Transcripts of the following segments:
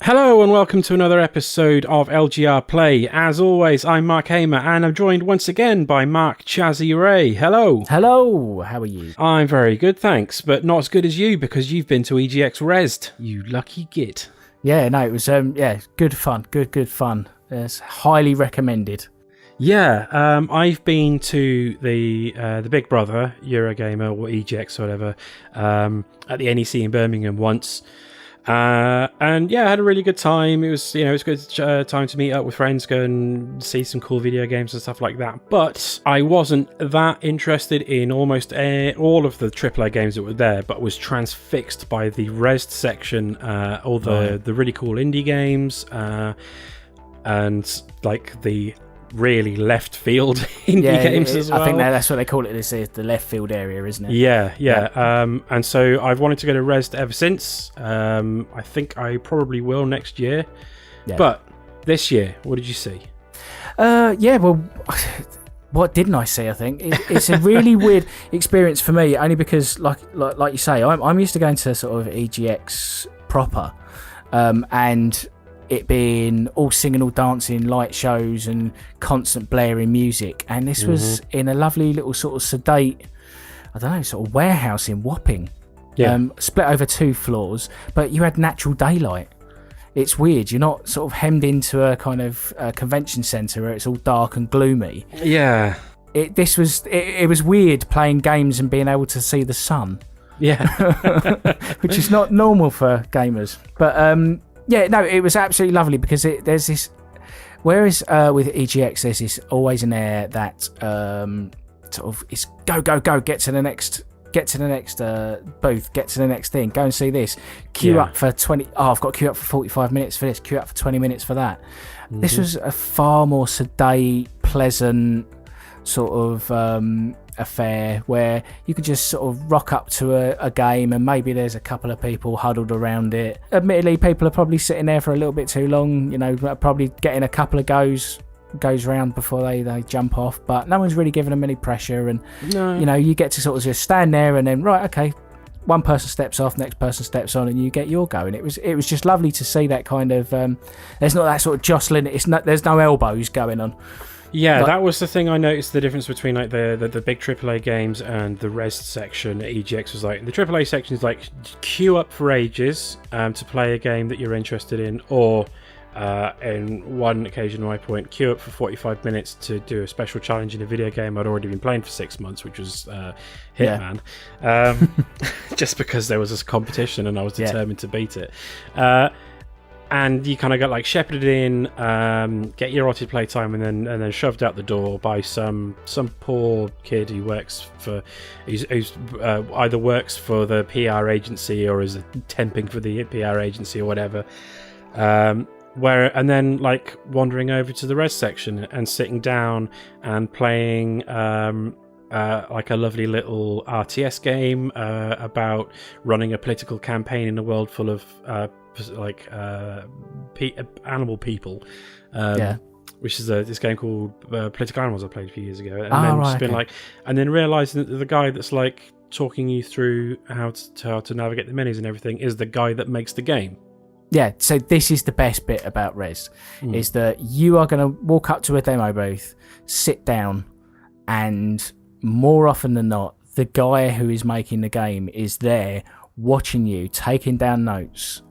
Hello and welcome to another episode of LGR Play. As always, I'm Mark Hamer and I'm joined once again by Mark, Chazzee, Reay. Hello. Hello, how are you? I'm very good, thanks, but not as good as you because you've been to EGX Rezzed, you lucky git. Yeah, no, it was good fun, good fun. It's highly recommended. Yeah, I've been to the Big Brother, Eurogamer or EGX or whatever, at the NEC in Birmingham once. And yeah, I had a really good time. It was, it was good time to meet up with friends, go and see some cool video games and stuff like that. But I wasn't that interested in almost all of the AAA games that were there, but was transfixed by the Rezzed section, all the really cool indie games, and like the really left field indie games as well. I think that's what they call it. This is the left field area, isn't it? Yeah. And so I've wanted to go to Rezzed ever since. I think I probably will next year. Yeah. But this year, what did you see? Well, what didn't I see? I think it's a really weird experience for me, only because, like you say, I'm used to going to sort of EGX proper, and it being all singing, all dancing, light shows and constant blaring music. And this was in a lovely little sort of sedate, I don't know, sort of warehouse in Wapping. Yeah. Split over 2 floors, but you had natural daylight. It's weird. You're not sort of hemmed into a kind of convention centre where it's all dark and gloomy. Yeah. It was weird playing games and being able to see the sun. Yeah. Which is not normal for gamers. But yeah, no, it was absolutely lovely because there's this. Whereas with EGX, there's this always an air that sort of it's go, get to the next booth, get to the next thing, go and see this, queue up for 20. Oh, I've got to queue up for 45 minutes for this, queue up for 20 minutes for that. This was a far more sedate, pleasant sort of affair where you could just sort of rock up to a game and maybe there's a couple of people huddled around it. Admittedly, people are probably sitting there for a little bit too long, probably getting a couple of goes round before they jump off, but no one's really giving them any pressure, and you get to sort of just stand there and then one person steps off, next person steps on, and you get your go. And it was just lovely to see that kind of there's not that sort of jostling, there's no elbows going on. Yeah, that was the thing I noticed, the difference between like the big AAA games and the Rezzed section at EGX was like, the AAA section is like queue up for ages to play a game that you're interested in, or in one occasion at my point, queue up for 45 minutes to do a special challenge in a video game I'd already been playing for 6 months, which was Hitman. Just because there was this competition and I was determined to beat it. And you kind of got like shepherded in, get your allotted playtime, and then shoved out the door by some poor kid who works for, who's either works for the PR agency or is temping for the PR agency or whatever. And then like wandering over to the Rezzed section and sitting down and playing like a lovely little RTS game about running a political campaign in a world full of animal people, which is this game called Political Animals I played a few years ago, and and then realising that the guy that's like talking you through how to navigate the menus and everything is the guy that makes the game. Yeah, so this is the best bit about Rezzed, is that you are going to walk up to a demo booth, sit down, and more often than not, the guy who is making the game is there watching you, taking down notes,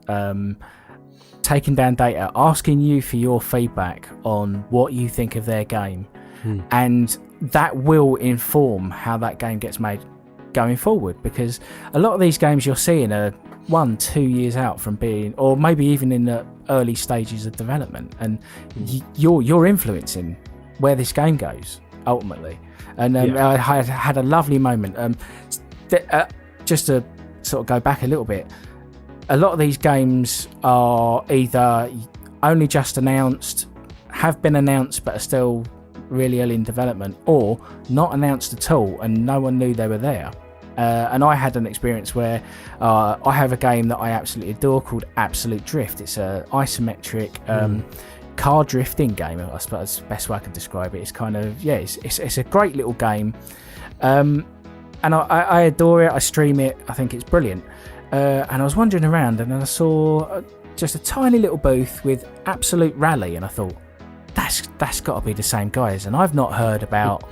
taking down data, asking you for your feedback on what you think of their game. And that will inform how that game gets made going forward, because a lot of these games you're seeing are 1-2 years out from being, or maybe even in the early stages of development, and you're influencing where this game goes ultimately. And I had a lovely moment. Just to sort of go back a little bit, a lot of these games are either only just announced, have been announced but are still really early in development, or not announced at all and no one knew they were there. And I had an experience where I have a game that I absolutely adore called Absolute Drift. It's an isometric car drifting game, I suppose is the best way I can describe it. It's kind of, it's a great little game. And I adore it. I stream it. I think it's brilliant. And I was wandering around and then I saw just a tiny little booth with Absolute Rally, and I thought that's got to be the same guys. And I've not heard about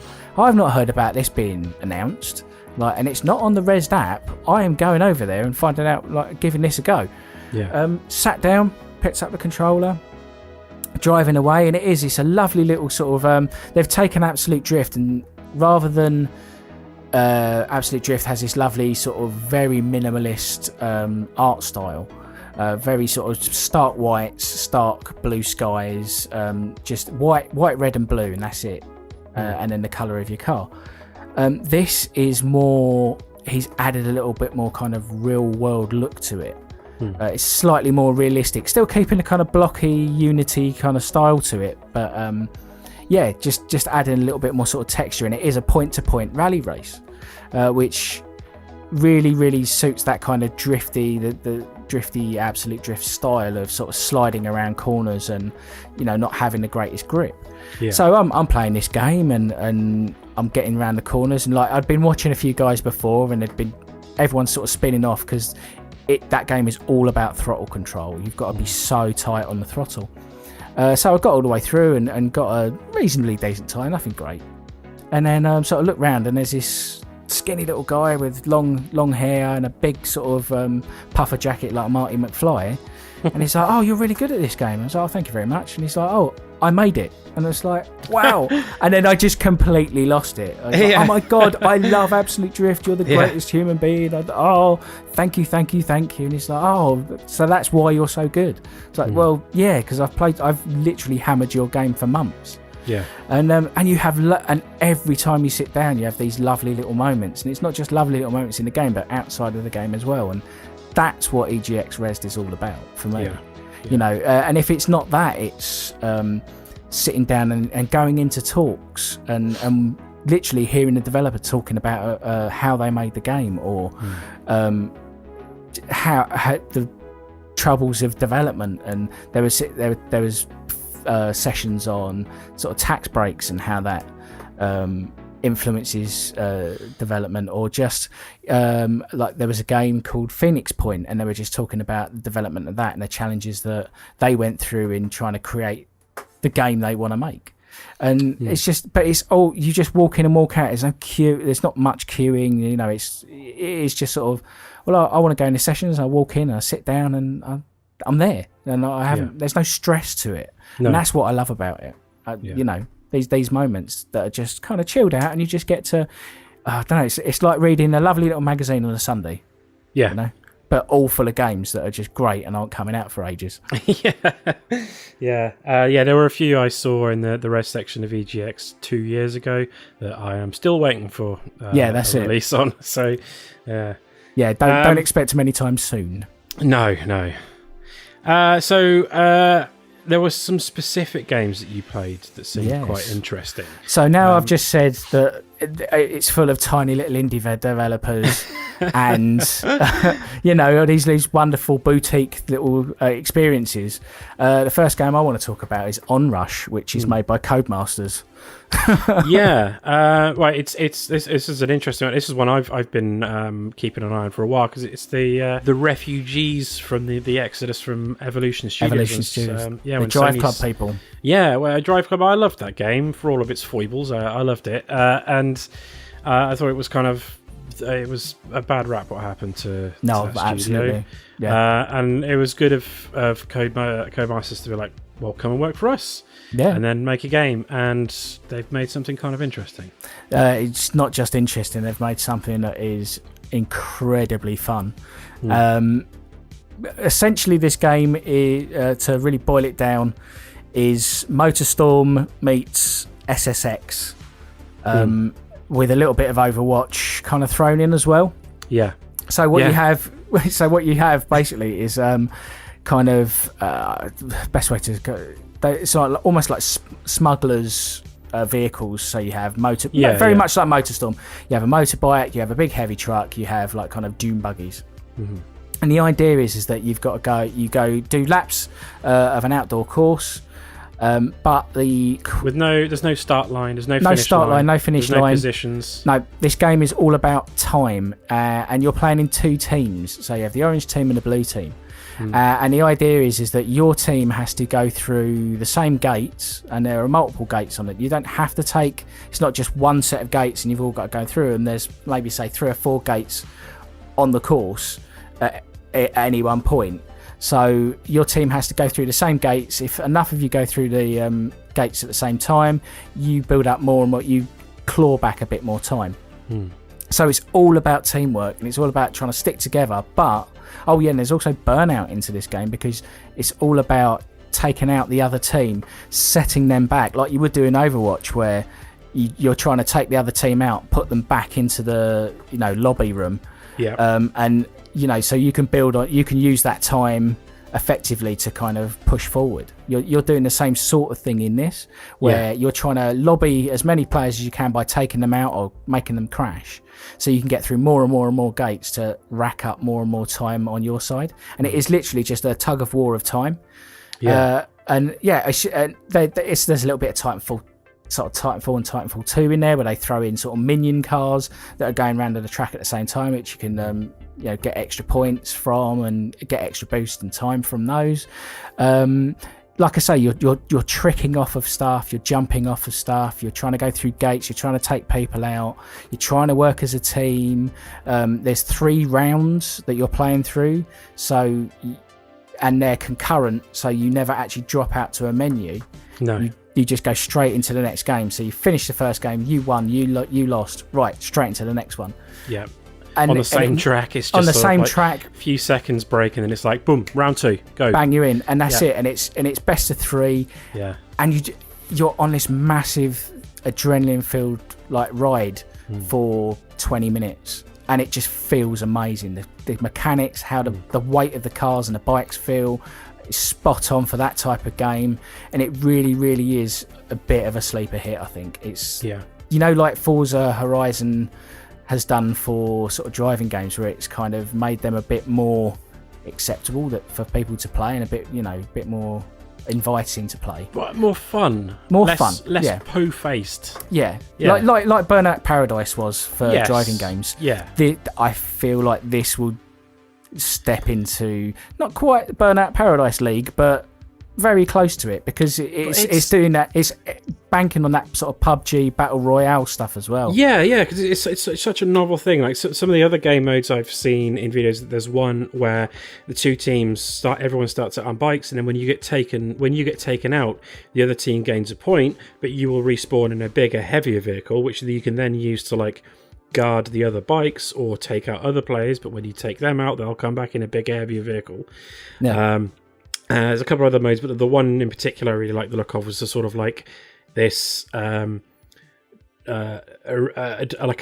this being announced. Like, and it's not on the Rezzed app. I am going over there and finding out, like, giving this a go. Yeah. Sat down, picked up the controller, driving away, and it's a lovely little sort of. They've taken Absolute Drift, and rather than Absolute Drift has this lovely sort of very minimalist art style. Very sort of stark whites, stark blue skies, just white, red, and blue, and that's it. And then the colour of your car. This is more. He's added a little bit more kind of real world look to it. It's slightly more realistic, still keeping the kind of blocky Unity kind of style to it, but yeah, just adding a little bit more sort of texture. And it is a point-to-point rally race, which really suits that kind of drifty, the drifty Absolute Drift style of sort of sliding around corners and, you know, not having the greatest grip. Yeah. So I'm playing this game and I'm getting around the corners, and like I'd been watching a few guys before, and everyone's sort of spinning off because that game is all about throttle control. You've got to be so tight on the throttle. So I got all the way through and got a reasonably decent time, nothing great. And then sort of look round, and there's this skinny little guy with long hair and a big sort of puffer jacket like Marty McFly. And he's like, "Oh, you're really good at this game." I was like, "Oh, thank you very much." And he's like, "Oh, I made it." And it's like, wow. And then I just completely lost it. I was like, "Oh my God, I love Absolute Drift. You're the greatest human being." Oh, thank you. And he's like, "Oh, so that's why you're so good." It's like, well, yeah, because I've literally hammered your game for months. Yeah. And you have, and every time you sit down, you have these lovely little moments. And it's not just lovely little moments in the game, but outside of the game as well. And that's what EGX Rezzed is all about for me. Yeah. You know, and if it's not that, it's sitting down and going into talks and literally hearing the developer talking about how they made the game, or how the troubles of development. And there was sessions on sort of tax breaks and how that influences development, or just like there was a game called Phoenix Point, and they were just talking about the development of that and the challenges that they went through in trying to create the game they want to make. And it's just, but it's all, you just walk in and walk out. There's no queue, there's not much queuing, you know. It's just sort of, well, I want to go into sessions, I walk in, I sit down, and I'm there, and I haven't. There's no stress to it, and that's what I love about it. You know, these moments that are just kind of chilled out, and you just get to, I don't know. It's like reading a lovely little magazine on a Sunday. Yeah, you know, but all full of games that are just great and aren't coming out for ages. Yeah. There were a few I saw in the Rezzed section of EGX 2 years ago that I am still waiting for. That's a release on. So, don't expect them anytime soon. No. There were some specific games that you played that seemed quite interesting. So now I've just said that it's full of tiny little indie developers and, you know, these wonderful boutique little experiences. The first game I want to talk about is Onrush, which is made by Codemasters. Right. This is an interesting one. This is one I've been keeping an eye on for a while, because it's the refugees from the exodus from Evolution Studios. The Drive Club people. Yeah, well, Drive Club. I loved that game for all of its foibles. I loved it, and I thought it was it was a bad rap what happened to absolutely. And it was good of Codemasters to be like, well, come and work for us. And then make a game, and they've made something kind of interesting. It's not just interesting, they've made something that is incredibly fun. Essentially, this game is, to really boil it down, is MotorStorm meets SSX, with a little bit of Overwatch kind of thrown in as well. So what you have basically is kind of best way to go. It's like almost like smugglers' vehicles. So you have much like MotorStorm. You have a motorbike, you have a big heavy truck, you have like kind of dune buggies. And the idea is that you've got to go do laps of an outdoor course. But there's no start line, there's no finish start line, no finish there's line, no positions. No, this game is all about time, and you're playing in two teams. So you have the orange team and the blue team. And the idea is that your team has to go through the same gates, and there are multiple gates on it. You don't have to take, it's not just one set of gates and you've all got to go through them. There's maybe say 3 or 4 gates on the course at any one point. So your team has to go through the same gates. If enough of you go through the gates at the same time, you build up more and more, you claw back a bit more time. So it's all about teamwork, and it's all about trying to stick together. But and there's also burnout into this game, because it's all about taking out the other team, setting them back, like you would do in Overwatch, where you're trying to take the other team out, put them back into the lobby room. And so you can build on, you can use that time effectively to kind of push forward. You're doing the same sort of thing in this, where you're trying to lobby as many players as you can by taking them out or making them crash, so you can get through more and more and more gates to rack up more and more time on your side. And it is literally just a tug of war of time. There's a little bit of Titanfall and Titanfall 2 in there, where they throw in sort of minion cars that are going around the track at the same time, which you can get extra points from and get extra boost and time from those. Like I say, you're tricking off of stuff, you're jumping off of stuff, you're trying to go through gates, you're trying to take people out, you're trying to work as a team. There's 3 rounds that you're playing through, and they're concurrent, so you never actually drop out to a menu. No. You just go straight into the next game. So you finish the first game, you won, you lost, right, straight into the next one. Yeah. And on the same track, it's just on the same like track. A few seconds break, and then it's like boom, round 2, go. Bang you in, and that's it. And it's best of 3. Yeah. And you're on this massive adrenaline-filled ride for 20 minutes, and it just feels amazing. The mechanics, how the weight of the cars and the bikes feel, is spot on for that type of game, and it really, really is a bit of a sleeper hit. I think it's like Forza Horizon has done for sort of driving games, where it's kind of made them a bit more acceptable for people to play, and a bit more inviting to play. But more fun. Less po-faced. Yeah. Like Burnout Paradise was for driving games. Yeah. I feel like this will step into not quite Burnout Paradise League, but very close to it, because it's doing that. It's banking on that sort of PUBG battle royale stuff as well. Yeah, because it's such a novel thing. Like some of the other game modes I've seen in videos, there's one where the 2 teams everyone starts out on bikes, and then when you get taken out, the other team gains a point, but you will respawn in a bigger, heavier vehicle, which you can then use to guard the other bikes or take out other players. But when you take them out, they'll come back in a bigger, heavier vehicle. There's a couple of other modes, but the one in particular I really like the look of was the sort of this like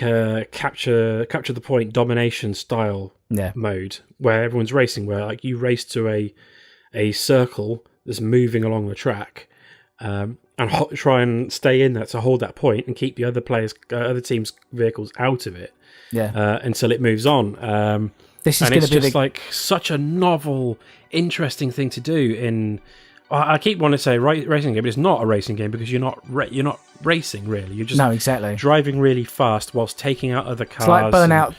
a capture the point domination style mode, where everyone's racing, where you race to a circle that's moving along the track, and try and stay in that to hold that point and keep the other team's vehicles out of it until it moves on. This is going to be just such a novel, interesting thing to do in. I keep wanting to say racing game, but it's not a racing game, because you're not racing really. You're just driving really fast whilst taking out other cars. It's like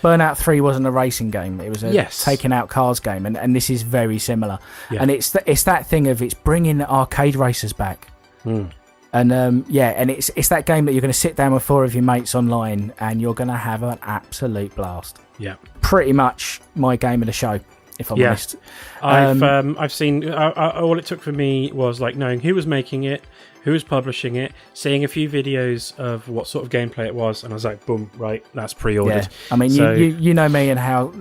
Burnout 3 wasn't a racing game; it was a taking out cars game, and this is very similar. Yeah. And it's that thing of it's bringing the arcade racers back. And and it's that game that you're going to sit down with 4 of your mates online, and you're going to have an absolute blast. Yeah, pretty much my game of the show, if I'm honest. I've seen all it took for me was knowing who was making it, who was publishing it, seeing a few videos of what sort of gameplay it was, and I was like, boom, right, that's pre-ordered. Yeah. I mean, you know me and how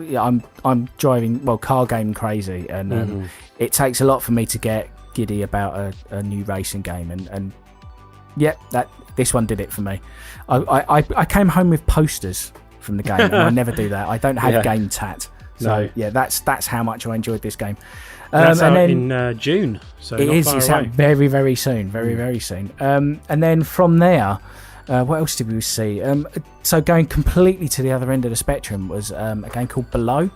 I'm driving car game crazy, and it takes a lot for me to get giddy about a new racing game, and this one did it for me. I came home with posters from the game, and I never do that. I don't have game tat. So that's how much I enjoyed this game. That's out in June. So it is. It's out very, very soon. Very soon. And then from there, what else did we see? So going completely to the other end of the spectrum was a game called Below.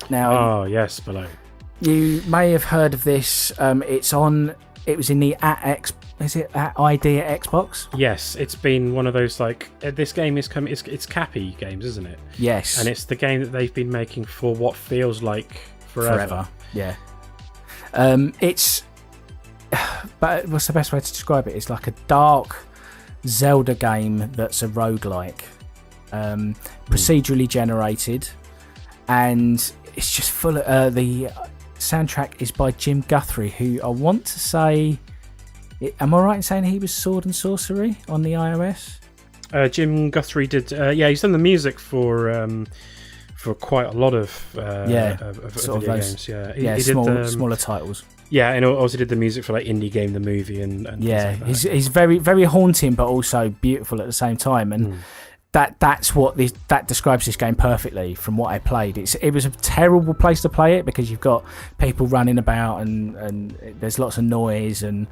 Now, Below. You may have heard of this. It's on it was in the is it at ID at Xbox? Yes, it's been one of those like this game is coming. It's Cappy Games, isn't it? Yes, and it's the game that they've been making for what feels like forever. Yeah. It's but what's the best way to describe it? It's like a dark Zelda game that's a roguelike, procedurally generated, and it's just full of the soundtrack is by Jim Guthrie, who I want to say, am I right in saying he was Sword and Sorcery on the iOS? Jim Guthrie did, he's done the music for quite a lot of video games. He did smaller titles. Yeah, and also did the music for like Indie Game the Movie and yeah, like he's very very haunting but also beautiful at the same time, and that's what that describes this game perfectly. From what I played, it was a terrible place to play it because you've got people running about and there's lots of noise and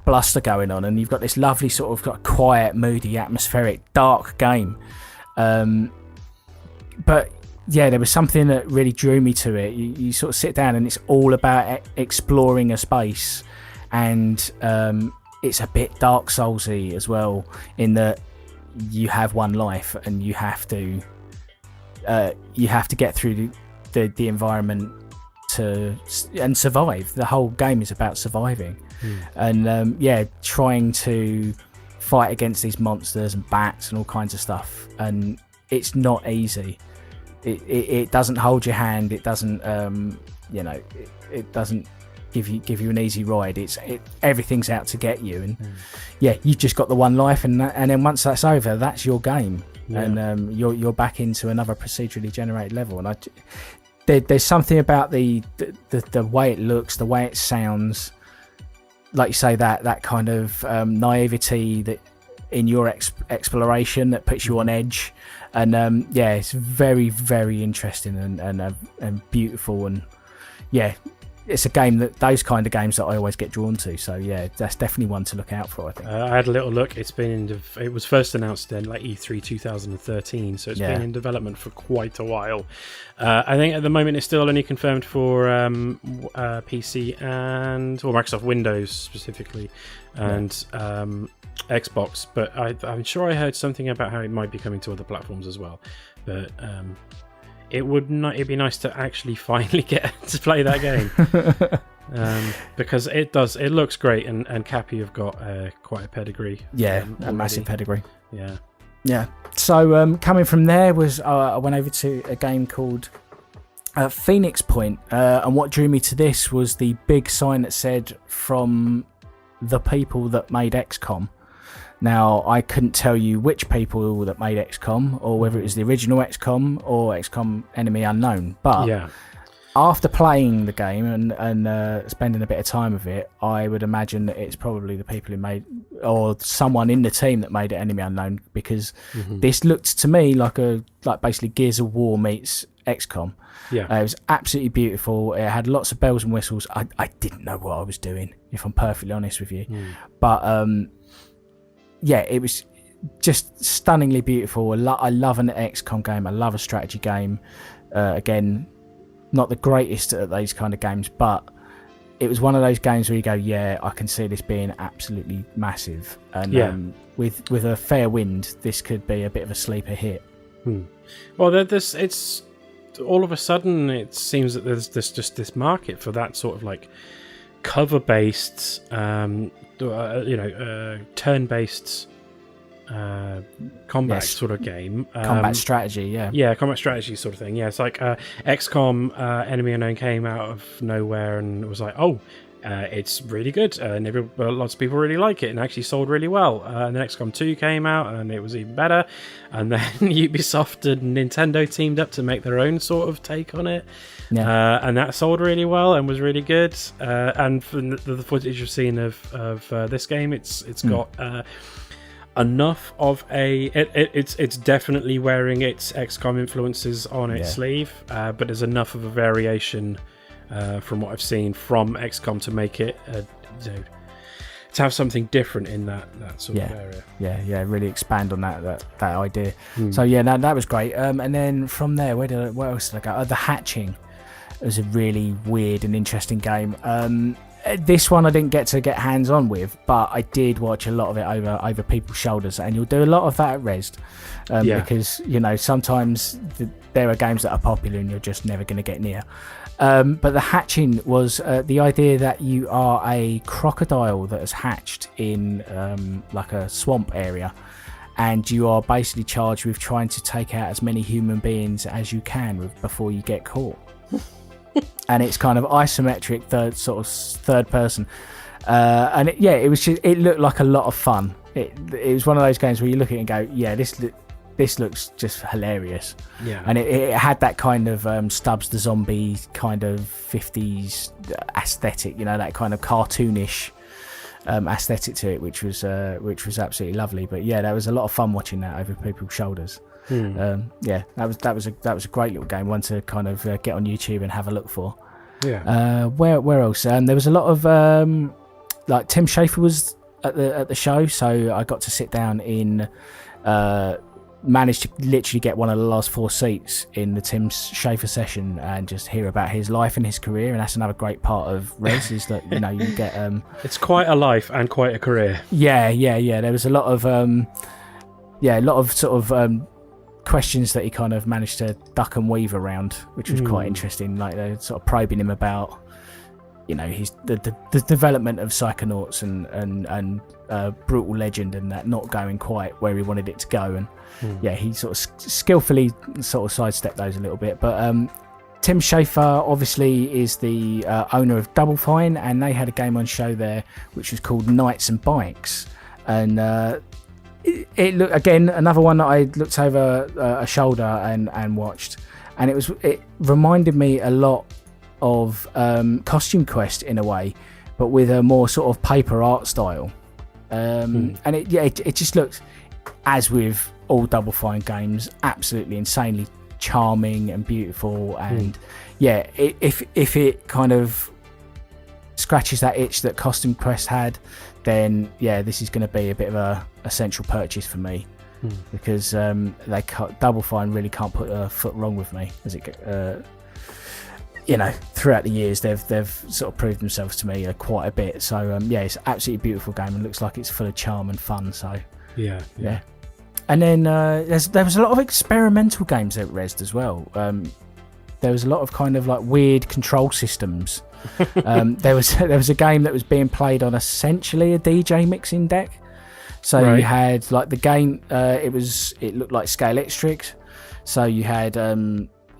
bluster going on, and you've got this lovely sort of quiet, moody, atmospheric, dark game. But yeah, there was something that really drew me to it. You sort of sit down and it's all about exploring a space, and it's a bit Dark Soulsy as well, in that you have one life and you have to get through the environment and survive. The whole game is about surviving, and trying to fight against these monsters and bats and all kinds of stuff. And it's not easy. It doesn't hold your hand. It doesn't, it doesn't give you an easy ride. Everything's out to get you, and you've just got the one life, and then once that's over, that's your game, and you're back into another procedurally generated level. And there's something about the way it looks, the way it sounds, like you say, that kind of naivety that in your exploration that puts you on edge. And it's very very interesting and beautiful, and it's a game those kind of games that I always get drawn to. So that's definitely one to look out for, I think. I had a little look. It was first announced in like E3 2013, so it's been in development for quite a while. I think at the moment it's still only confirmed for PC or Microsoft Windows specifically, and Xbox, but I'm sure I heard something about how it might be coming to other platforms as well. But it'd be nice to actually finally get to play that game. Because it looks great, and Cappy have got quite a pedigree. A massive pedigree. Yeah. So coming from there was I went over to a game called Phoenix Point, and what drew me to this was the big sign that said from the people that made XCOM. Now, I couldn't tell you which people that made XCOM, or whether it was the original XCOM or XCOM Enemy Unknown. But after playing the game and spending a bit of time with it, I would imagine that it's probably the people who made, or someone in the team that made it Enemy Unknown, because this looked to me like basically Gears of War meets XCOM. It was absolutely beautiful. It had lots of bells and whistles. I didn't know what I was doing, if I'm perfectly honest with you. But it was just stunningly beautiful. I love an XCOM game. I love a strategy game. Again, not the greatest at those kind of games, but it was one of those games where you go, I can see this being absolutely massive. And with a fair wind, this could be a bit of a sleeper hit. Well, it's all of a sudden it seems that there's just this market for that sort of like cover-based, turn-based combat sort of game. Combat strategy, combat strategy sort of thing. It's like XCOM Enemy Unknown came out of nowhere and it was like, it's really good, and lots of people really like it, and actually sold really well. And then XCOM 2 came out, and it was even better. And then Ubisoft and Nintendo teamed up to make their own sort of take on it, and that sold really well and was really good. And from the footage you've seen of this game, it's got enough of it's definitely wearing its XCOM influences on its sleeve, but there's enough of a variation. From what I've seen from XCOM to make it to have something different in that sort of area. Really expand on that idea. So that was great. And then from there, where else did I go? The Hatching was a really weird and interesting game. This one I didn't get hands on with, but I did watch a lot of it over people's shoulders, and you'll do a lot of that at Rezzed, because sometimes there are games that are popular and you're just never going to get near. But the hatching was the idea that you are a crocodile that has hatched in like a swamp area, and you are basically charged with trying to take out as many human beings as you can before you get caught. And it's kind of isometric third person, and it looked like a lot of fun. It was one of those games where you look at it and go, yeah, this looks just hilarious. Yeah. And it had that kind of Stubbs the Zombie kind of 50s aesthetic, that kind of cartoonish aesthetic to it, which was absolutely lovely. But yeah, there was a lot of fun watching that over people's shoulders. That was a great little game, one to kind of get on YouTube and have a look for. Where else? There was a lot of like Tim Schafer was at the show, so I got to sit down in managed to literally get one of the last 4 seats in the Tim Schafer session and just hear about his life and his career. And that's another great part of Rezzed, is that you get it's quite a life and quite a career. There was a lot of sort of questions that he kind of managed to duck and weave around, which was quite interesting. Like they're sort of probing him about his the development of Psychonauts and Brutal Legend, and that not going quite where he wanted it to go. And he sort of skillfully sort of sidestepped those a little bit. But Tim Schafer obviously is the owner of Double Fine, and they had a game on show there which was called Knights and Bikes. And it looked, again, another one that I looked over a shoulder and watched, and it reminded me a lot of Costume Quest in a way, but with a more sort of paper art style. And it just looked, as with all Double Fine games, absolutely insanely charming and beautiful. And if it kind of scratches that itch that Costume Quest had, then this is going to be a bit of a essential purchase for me, because Double Fine really can't put a foot wrong with me, as it throughout the years they've sort of proved themselves to me quite a bit. So it's an absolutely beautiful game and looks like it's full of charm and fun. So yeah. And then there was a lot of experimental games at Rezzed as well. There was a lot of kind of like weird control systems. There was a game that was being played on essentially a DJ mixing deck. So you had like the game. It looked like Scalextric. So you had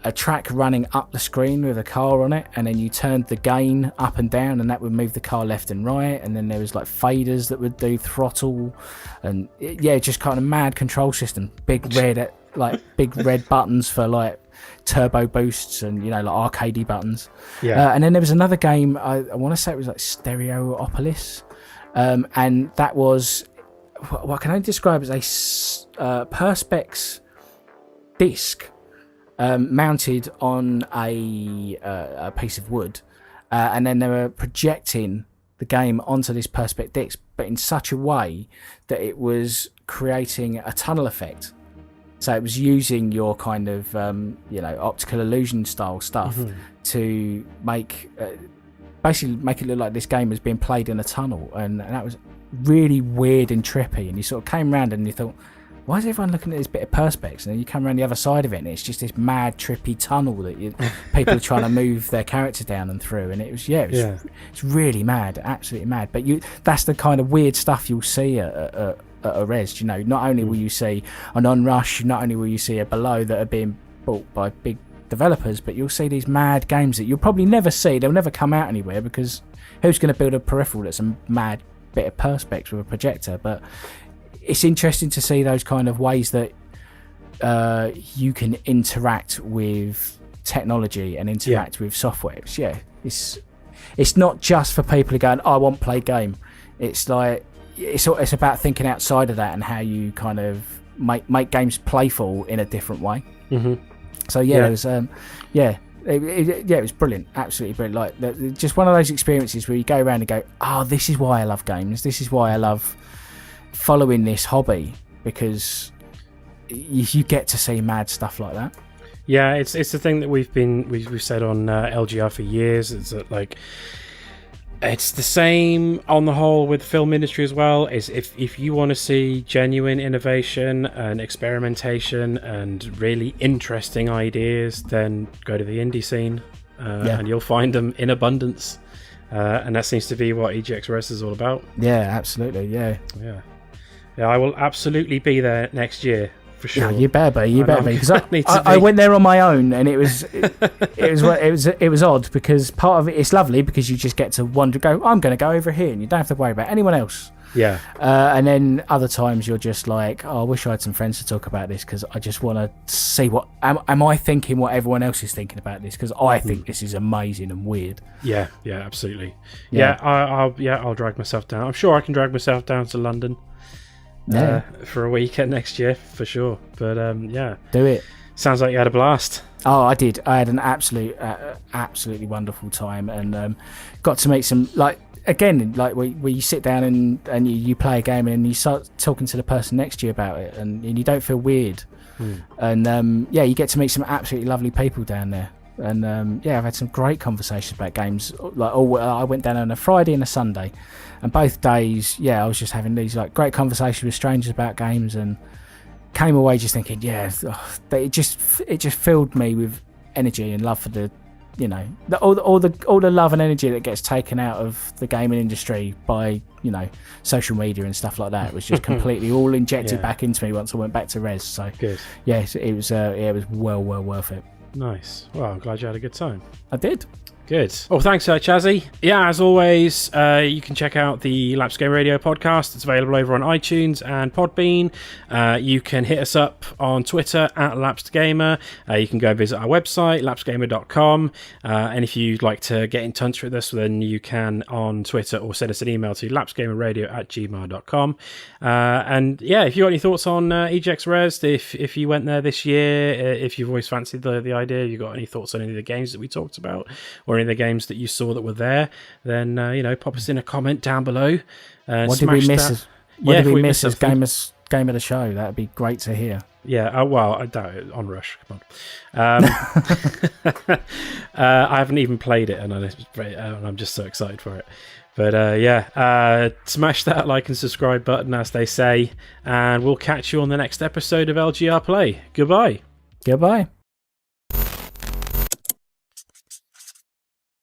a track running up the screen with a car on it, and then you turned the gain up and down, and that would move the car left and right. And then there was like faders that would do throttle, and just kind of mad control system. Big red buttons for like turbo boosts, and like arcadey buttons. And then there was another game, I want to say it was like Stereopolis, and that was what can I describe as a Perspex disc mounted on a piece of wood, and then they were projecting the game onto this Perspex disc, but in such a way that it was creating a tunnel effect. So it was using your kind of optical illusion style stuff to basically make it look like this game was being played in a tunnel, and that was really weird and trippy. And you sort of came around and you thought, why is everyone looking at this bit of Perspex? And then you come around the other side of it, and it's just this mad, trippy tunnel that people are trying to move their character down and through. And it was, it's really mad, absolutely mad. But that's the kind of weird stuff you'll see at a Rezzed. Not only will you see an Onrush, not only will you see a Below that are being bought by big developers, but you'll see these mad games that you'll probably never see. They'll never come out anywhere, because who's going to build a peripheral that's a mad bit of Perspex with a projector? But it's interesting to see those kind of ways that you can interact with technology and interact with software. It's not just for people who go, I want to play game. It's like it's about thinking outside of that and how you kind of make games playful in a different way. So it was it was brilliant, absolutely brilliant. Like just one of those experiences where you go around and go, this is why I love games. This is why I love following this hobby, because you get to see mad stuff like that. Yeah, it's the thing that we've said on LGR for years. It's that, like, It's the same on the whole with the film industry as well. Is if you want to see genuine innovation and experimentation and really interesting ideas, then go to the indie scene, and you'll find them in abundance. And that seems to be what EGX Rezzed is all about. Yeah, absolutely. Yeah. I will absolutely be there next year. For sure. Yeah, you better be. Because I went there on my own, and it was odd because part of it's lovely because you just get to wander, go. I'm going to go over here, and you don't have to worry about anyone else. Yeah. And then other times you're just like, I wish I had some friends to talk about this because I just want to see what am I thinking what everyone else is thinking about this because I think this is amazing and weird. Yeah, absolutely. Yeah, I'll drag myself down. I'm sure I can drag myself down to London. For a weekend next year for sure, but do it. Sounds like you had a blast. Oh, I did. I had an absolutely wonderful time, and got to meet some where you sit down and you play a game and you start talking to the person next to you about it, and you don't feel weird, and you get to meet some absolutely lovely people down there. And I've had some great conversations about games. I went down on a Friday and a Sunday, and both days, I was just having these great conversations with strangers about games, and came away just thinking, it just filled me with energy and love for the, all the love and energy that gets taken out of the gaming industry by social media and stuff like that. It was just completely all injected back into me once I went back to Rezzed. So good. Yes, it was well worth it. Nice. Well, I'm glad you had a good time. I did. Good. Oh, thanks, Chazzee. Yeah, as always, you can check out the Lapsed Gamer Radio podcast. It's available over on iTunes and Podbean. You can hit us up on Twitter at Lapsed Gamer. You can go visit our website, lapsedgamer.com. And if you'd like to get in touch with us, then you can on Twitter or send us an email to lapsedgamerradio@gmail.com. And yeah, if you got any thoughts on EGX Rezzed, if you went there this year, if you've always fancied the idea, you got any thoughts on any of the games that we talked about, or any of the games that you saw that were there, then pop us in a comment down below. What did we miss? What did we miss as game of the show? That'd be great to hear. Yeah, well, I doubt it. On Rush, come on. I haven't even played it, and I'm just so excited for it. But smash that like and subscribe button, as they say, and we'll catch you on the next episode of LGR Play. Goodbye. Goodbye.